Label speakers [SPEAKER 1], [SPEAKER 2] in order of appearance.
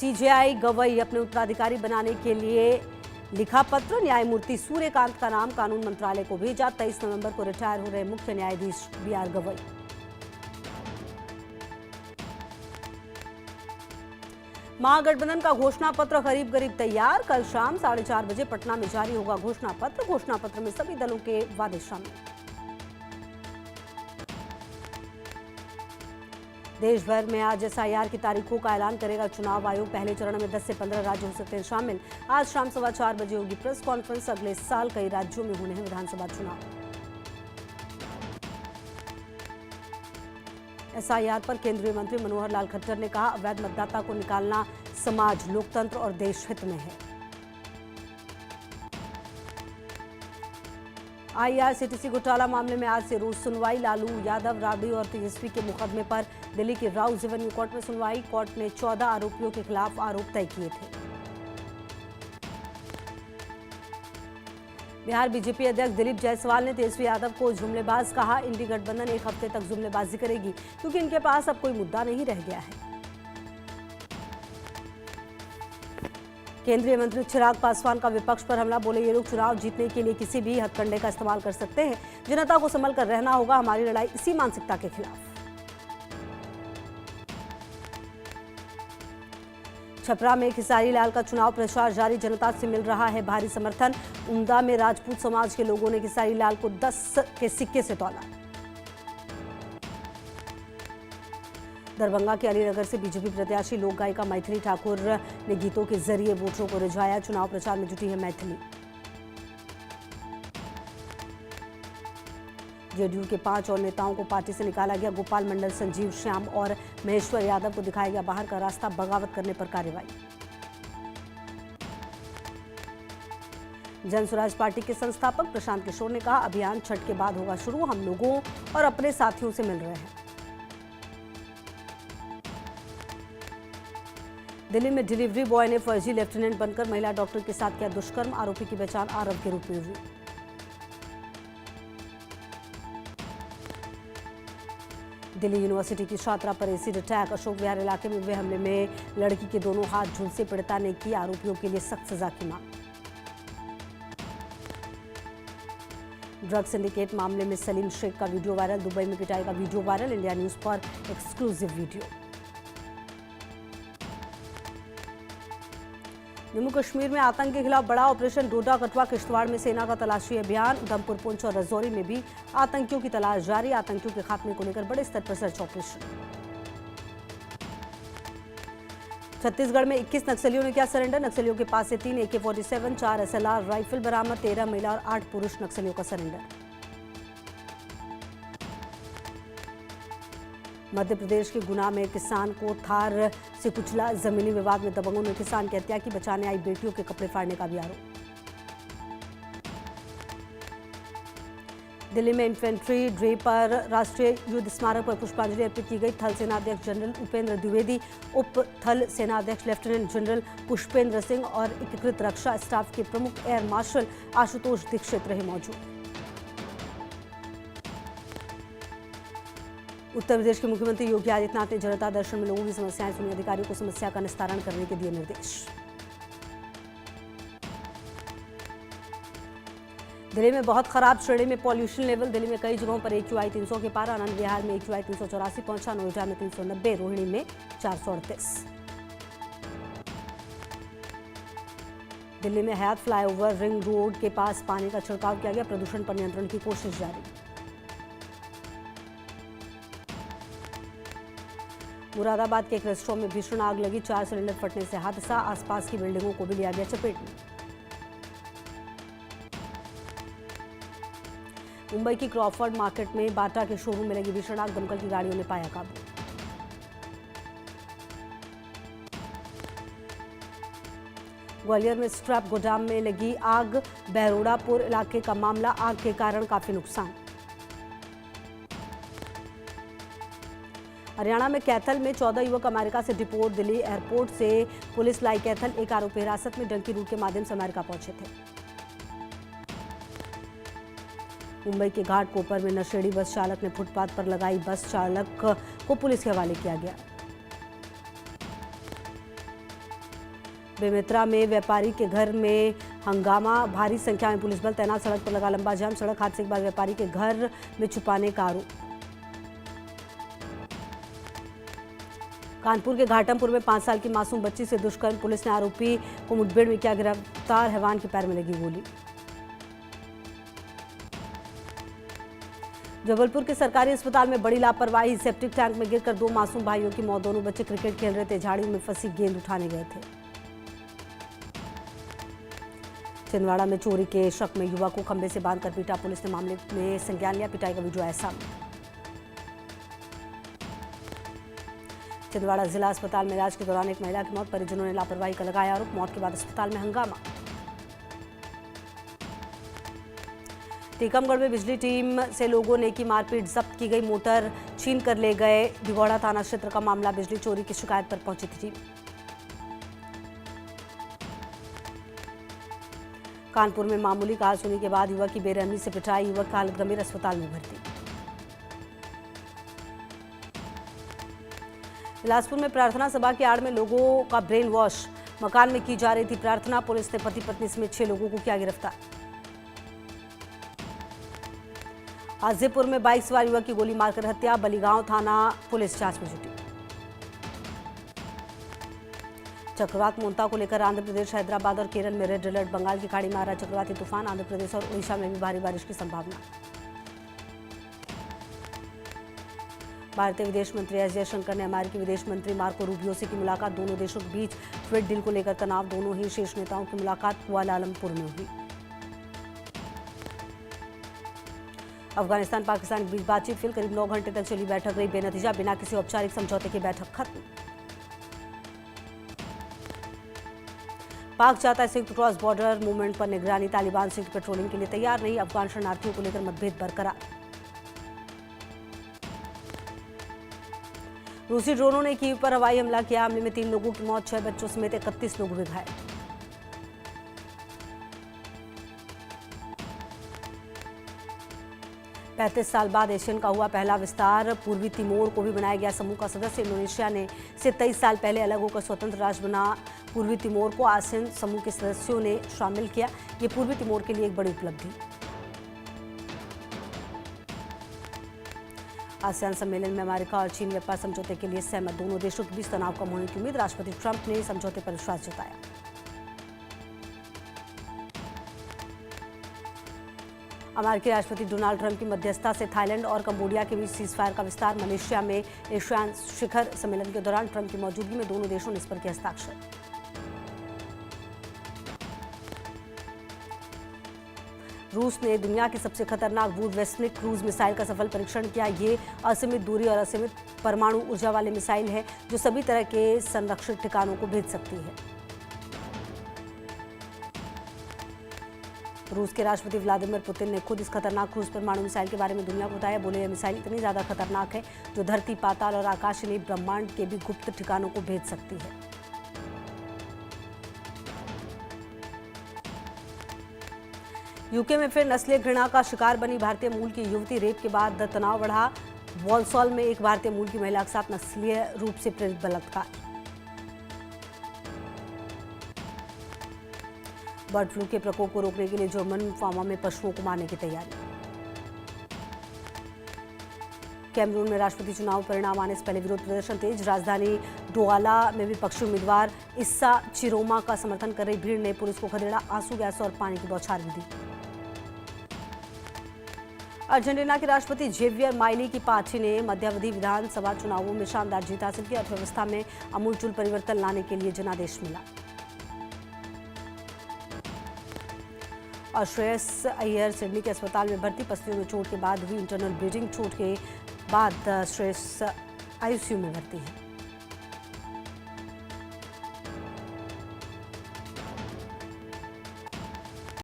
[SPEAKER 1] CJI Gavai अपने उत्तराधिकारी बनाने के लिए लिखा पत्र। न्यायमूर्ति सूर्यकांत का नाम कानून मंत्रालय को भेजा। 23 नवंबर को रिटायर हो रहे मुख्य न्यायाधीश बीआर गवई। महागठबंधन का घोषणा पत्र करीब तैयार। कल शाम 4:30 बजे पटना में जारी होगा घोषणा पत्र। घोषणा पत्र में सभी दलों के वादे शामिल। देश भर में आज एसआईआर की तारीखों का ऐलान करेगा चुनाव आयोग। पहले चरण में 10 से 15 राज्य हो सकते हैं शामिल। आज शाम 4:15 बजे होगी प्रेस कॉन्फ्रेंस। अगले साल कई राज्यों में होने हैं विधानसभा चुनाव। एसआईआर पर केंद्रीय मंत्री मनोहर लाल खट्टर ने कहा, अवैध मतदाता को निकालना समाज, लोकतंत्र और देश हित में है। आईआरसीटीसी घोटाला मामले में आज से रोज सुनवाई। लालू यादव, राबड़ी और तेजस्वी के मुकदमे पर दिल्ली की राउज एवेन्यू कोर्ट में सुनवाई। कोर्ट ने 14 आरोपियों के खिलाफ आरोप तय किए थे। बिहार बीजेपी अध्यक्ष दिलीप जायसवाल ने तेजस्वी यादव को जुमलेबाज कहा। इंडी गठबंधन एक हफ्ते तक जुमलेबाजी करेगी क्योंकि इनके पास अब कोई मुद्दा नहीं रह गया है। केंद्रीय मंत्री चिराग पासवान का विपक्ष पर हमला। बोले, ये लोग चुनाव जीतने के लिए किसी भी हथकंडे का इस्तेमाल कर सकते हैं। जनता को संभल कर रहना होगा। हमारी लड़ाई इसी मानसिकता के खिलाफ। छपरा में खेसारी लाल का चुनाव प्रचार जारी। जनता से मिल रहा है भारी समर्थन। उमदा में राजपूत समाज के लोगों ने खेसारी लाल को 10 के सिक्के से तौला। दरभंगा के अलीनगर से बीजेपी प्रत्याशी लोक गायिका मैथिली ठाकुर ने गीतों के जरिए वोटरों को रिझाया। चुनाव प्रचार में जुटी है मैथिली। जेडीयू के 5 और नेताओं को पार्टी से निकाला गया। गोपाल मंडल, संजीव श्याम और महेश्वर यादव को दिखाया गया बाहर का रास्ता। बगावत करने पर कार्रवाई। जन स्वराज पार्टी के संस्थापक प्रशांत किशोर ने कहा, अभियान छठ के बाद होगा शुरू। हम लोगों और अपने साथियों से मिल रहे हैं। दिल्ली में डिलीवरी बॉय ने फर्जी लेफ्टिनेंट बनकर महिला डॉक्टर के साथ किया दुष्कर्म। आरोपी की पहचान आरव के रूप में हुई। दिल्ली यूनिवर्सिटी की छात्रा पर एसिड अटैक। अशोक विहार इलाके में हुए हमले में लड़की के दोनों हाथ झुलसे। पीड़िता ने की आरोपियों के लिए सख्त सजा की मांग। ड्रग सिंडिकेट मामले में सलीम शेख का वीडियो वायरल। दुबई में पिटाई का वीडियो वायरल। इंडिया न्यूज पर एक्सक्लूसिव वीडियो। जम्मू कश्मीर में आतंक के खिलाफ बड़ा ऑपरेशन। डोडा, कठुआ, किश्तवाड़ में सेना का तलाशी अभियान। उधमपुर, पुंछ और राजौरी में भी आतंकियों की तलाश जारी। आतंकियों के खात्मे को लेकर बड़े स्तर पर सर्च ऑपरेशन। छत्तीसगढ़ में 21 नक्सलियों ने किया सरेंडर। नक्सलियों के पास से 3 AK-47, 4 SLR राइफल बरामद। 13 महिला और 8 पुरुष नक्सलियों का सरेंडर। मध्य प्रदेश के गुना में किसान को थार से कुचला। जमीनी विवाद में दबंगों ने किसान की हत्या की। बचाने आई बेटियों के कपड़े फाड़ने का भी आरोप। दिल्ली में इन्फेंट्री डे पर राष्ट्रीय युद्ध स्मारक पर पुष्पांजलि अर्पित की गई। थल सेनाध्यक्ष जनरल उपेंद्र द्विवेदी, उप थल सेनाध्यक्ष लेफ्टिनेंट जनरल पुष्पेंद्र सिंह और एकीकृत रक्षा स्टाफ के प्रमुख एयर मार्शल आशुतोष दीक्षित रहे मौजूद। उत्तर प्रदेश के मुख्यमंत्री योगी आदित्यनाथ ने जनता दर्शन में लोगों की समस्याएं सुनी। अधिकारियों को समस्या का निस्तारण करने के दिए निर्देश। दिल्ली में बहुत खराब श्रेणी में पॉल्यूशन लेवल। दिल्ली में कई जगहों पर AQI 300 के पार। आनंद विहार में AQI 384 पहुंचा। नोएडा में 390, रोहिणी में 438। दिल्ली में हयात फ्लाईओवर रिंग रोड के पास पानी का छिड़काव किया गया। प्रदूषण पर नियंत्रण की कोशिश जारी। मुरादाबाद के एक रेस्टोरेंट में भीषण आग लगी। 4 सिलेंडर फटने से हादसा। आसपास की बिल्डिंगों को भी लिया गया चपेट में। मुंबई की क्रॉफर्ड मार्केट में बाटा के शोरूम में लगी भीषण आग। दमकल की गाड़ियों ने पाया काबू। ग्वालियर में स्क्रैप गोदाम में लगी आग। बहरोड़ापुर इलाके का मामला। आग के कारण काफी नुकसान। हरियाणा में कैथल में 14 युवक अमेरिका से डिपोर्ट। दिल्ली एयरपोर्ट से पुलिस लाई कैथल। एक आरोपी हिरासत में। डंकी रूट के माध्यम से अमेरिका पहुंचे थे। मुंबई के घाटकोपर में नशेड़ी बस चालक ने फुटपाथ पर लगाई बस। चालक को पुलिस के हवाले किया गया। बेमेतरा में व्यापारी के घर में हंगामा, भारी संख्या में पुलिस बल तैनात, सड़क पर लगा लंबा जाम। सड़क हादसे के बाद व्यापारी के घर में छुपाने का आरोप। कानपुर के घाटमपुर में 5 साल की मासूम बच्ची से दुष्कर्म, पुलिस ने आरोपी को मुठभेड़ में किया गिरफ्तार, हैवान के पैर में लगी गोली। जबलपुर के सरकारी अस्पताल में बड़ी लापरवाही, सेप्टिक टैंक में गिरकर 2 मासूम भाइयों की मौत। दोनों बच्चे क्रिकेट खेल रहे थे, झाड़ियों में फंसी गेंद उठाने गए थे। छिंदवाड़ा में चोरी के शक में युवक को खंभे से बांधकर पीटा, पुलिस ने मामले में संज्ञान लिया, पिटाई का वीडियो आया सामने। छिंदवाड़ा जिला अस्पताल में इलाज के दौरान एक महिला की मौत, परिजनों ने लापरवाही का लगाया आरोप, मौत के बाद अस्पताल में हंगामा। टीकमगढ़ में बिजली टीम से लोगों ने की मारपीट, जब्त की गई मोटर छीन कर ले गए। दिगौड़ा थाना क्षेत्र का मामला, बिजली चोरी की शिकायत पर पहुंची थी टीम। कानपुर में मामूली कहासुनी के बाद युवक की बेरहमी से पिटाई, युवक की हालत गंभीर, अस्पताल में भर्ती। बिलासपुर में प्रार्थना सभा की आड़ में लोगों का ब्रेन वॉश, मकान में की जा रही थी प्रार्थना, पुलिस ने पति पत्नी समेत 6 लोगों को किया गिरफ्तार। हाजीपुर में बाइक सवार युवक की गोली मारकर हत्या, बलीगांव थाना पुलिस जांच में जुटी। चक्रवात मोंता को लेकर आंध्र प्रदेश, हैदराबाद और केरल में रेड अलर्ट, बंगाल की खाड़ी में आ रहा चक्रवाती तूफान, आंध्र प्रदेश और ओडिशा में भी भारी बारिश की संभावना। भारतीय विदेश मंत्री एस जयशंकर ने अमेरिकी विदेश मंत्री मार्को रूबियो से की मुलाकात, दोनों देशों के बीच ट्रेड डील को लेकर तनाव, दोनों ही शीर्ष नेताओं की मुलाकात कुआलालंपुर में हुई। अफगानिस्तान पाकिस्तान के बीच बातचीत फिर करीब 9 घंटे तक चली बैठक रही बेनतीजा, बिना किसी औपचारिक समझौते की बैठक खत्म। पाक चाहता है संयुक्त क्रॉस बॉर्डर मूवमेंट पर निगरानी, तालिबान संयुक्त पेट्रोलिंग के लिए तैयार नहीं, अफगान शरणार्थियों को लेकर मतभेद बरकरार। रूसी ड्रोनों ने कीव पर हवाई हमला किया, हमले में 3 लोगों की मौत, 6 बच्चों समेत 31 लोग हुए घायल। पैंतीस साल बाद एशियन का हुआ पहला विस्तार, पूर्वी तिमोर को भी बनाया गया समूह का सदस्य। इंडोनेशिया ने से 23 साल पहले अलग होकर स्वतंत्र राष्ट्र बना पूर्वी तिमोर को आसियान समूह के सदस्यों ने शामिल किया। ये पूर्वी तिमोर के लिए एक बड़ी उपलब्धि। आसियान सम्मेलन में अमेरिका और चीन व्यापार समझौते के लिए सहमत, दोनों देशों के बीच तनाव कम होने की उम्मीद, राष्ट्रपति ट्रंप ने समझौते पर विश्वास जताया। अमेरिकी राष्ट्रपति डोनाल्ड ट्रंप की मध्यस्थता से थाईलैंड और कंबोडिया के बीच सीजफायर का विस्तार, मलेशिया में एशियान शिखर सम्मेलन के दौरान ट्रंप की मौजूदगी में दोनों देशों ने इस पर किया हस्ताक्षर। रूस ने दुनिया की सबसे खतरनाक बूरवेस्निक क्रूज मिसाइल का सफल परीक्षण किया। ये असीमित दूरी और असीमित परमाणु ऊर्जा वाली मिसाइल है जो सभी तरह के संरक्षित ठिकानों को भेज सकती है। रूस के राष्ट्रपति व्लादिमीर पुतिन ने खुद इस खतरनाक क्रूज परमाणु मिसाइल के बारे में दुनिया को बताया। बोले, यह मिसाइल इतनी ज्यादा खतरनाक है जो धरती, पाताल और आकाश ने ब्रह्मांड के भी गुप्त ठिकानों को भेज सकती है। यूके में फिर नस्लीय घृणा का शिकार बनी भारतीय मूल की युवती, रेप के बाद तनाव बढ़ा। वॉल्सॉल में एक भारतीय मूल की महिला के साथ नस्लीय रूप से प्रेरित बलात्कार। बर्ड फ्लू के प्रकोप को रोकने के लिए जर्मन फार्मा में पशुओं को मारने की तैयारी। कैमरून में राष्ट्रपति चुनाव परिणाम आने से पहले विरोध प्रदर्शन तेज, राजधानी डोआला में विपक्षी उम्मीदवार इस्सा चिरोमा का समर्थन कर रही भीड़ ने पुलिस को खदेड़ा, आंसू गैस और पानी की बौछार भी दी। अर्जेंटीना के राष्ट्रपति जेवियर माइली की पार्टी ने मध्यावधि विधानसभा चुनावों में शानदार जीत हासिल की, अर्थव्यवस्था में आमूलचूल परिवर्तन लाने के लिए जनादेश मिला। और श्रेयस अय्यर सिडनी के अस्पताल में भर्ती, पसलियों में चोट के बाद हुई इंटरनल ब्लीडिंग, चोट के बाद श्रेयस आईसीयू में भर्ती है।